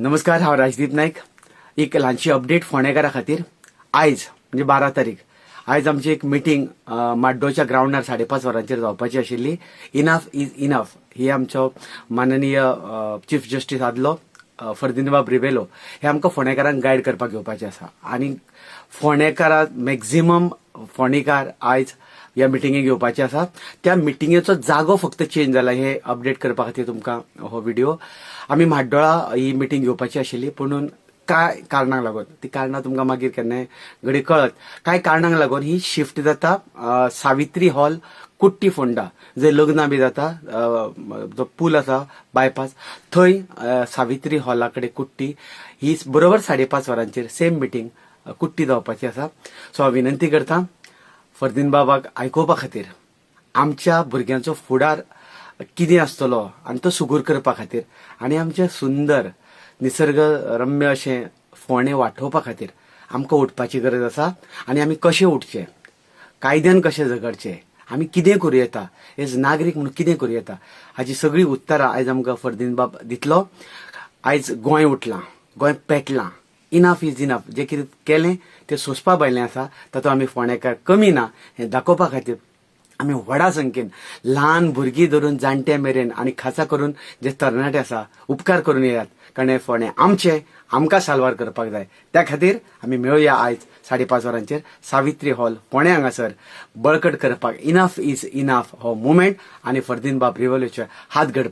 नमस्कार, हांव राजदीप नाईक. एक ल्हानशी अपडेट फोंडेकारा खातीर. आयज म्हणजे 12 तारीख आयज आमची एक मिटींग माड्डोच्या ग्राउंडार 5:30 वरांचेर जावपाची आशिल्ली. इनफ इज इनफ ही आमचो माननीय चीफ जस्टीस आदलो फर्दिनाबाब रिबेलो हे आमकां फोंडेकारांक गायड करपाक येवपाचे आसा. आनी फोंडेकारां मॅक्झिमम फोंडेकार आयज ह्या मिटिंगेक येवपाचे आसा. त्या मिटिंगेचो जागो फक्त चेंज जाला. हे अपडेट करपा खातीर तुमकां हो व्हिडिओ. आमी म्हाड्डोळा ही मिटींग घेवपाची आशिल्ली, पूण काय कारणाक लागून ती कारणां तुमकां मागीर केन्नाय घडी कळत. कांय कारणांक लागून ही शिफ्ट जाता सावित्री हॉल, कुट्टी फोंडा, जंय लग्नां बी जाता. जो पूल आसा बायपास थंय सावित्री हॉला कडेन कुट्टी ही बरोबर 5:30 वरांचेर सेम मिटींग कुट्टी जावपाची आसा. सो हांव विनंती करता फर्दिनाबाबाक आयकोवपा खातीर, आमच्या भुरग्यांचो फुडार कितें आसतलो आनी तो सुगूर करपा खातीर आनी आमचे सुंदर निसर्ग रम्य अशें फोंडें वाठोवपा खातीर आमकां उठपाची गरज आसा. आनी आमी कशें उठचे, कायद्यान कशें झगडचें, आमी कितें करूं येता, एज नागरीक म्हणून कितें करूं येता, हाची सगळीं उत्तरां आयज आमकां फर्दिनाबाब दितलो. आयज Goa उठलां, Goa पेटलां. Enough is enough. जें कितें केलें तें सोंसपा भायलें आसा. तातूंत आमी फोंडेकार कमी ना हें दाखोवपा खातीर आमी व्हडा संख्येन ल्हान भुरगीं धरून जाणटे मेरेन आनी खासा करून जे तरणाटे आसा उपकार करून येयात. कारण हें फोंडें आमचें, आमकां साल्वार करपाक जाय. त्या खातीर आमी मेळुया आयज 5:30 वरांचेर सावित्री हॉल फोंडें हांगासर बळकट करपाक इनफ इज इनफ हो मुवमेंट आनी फर्दिनाबाब रिबेलोचे हात घट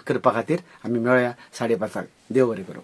करपा खातीर आमी मेळुया 5:30. देव बरें करूं.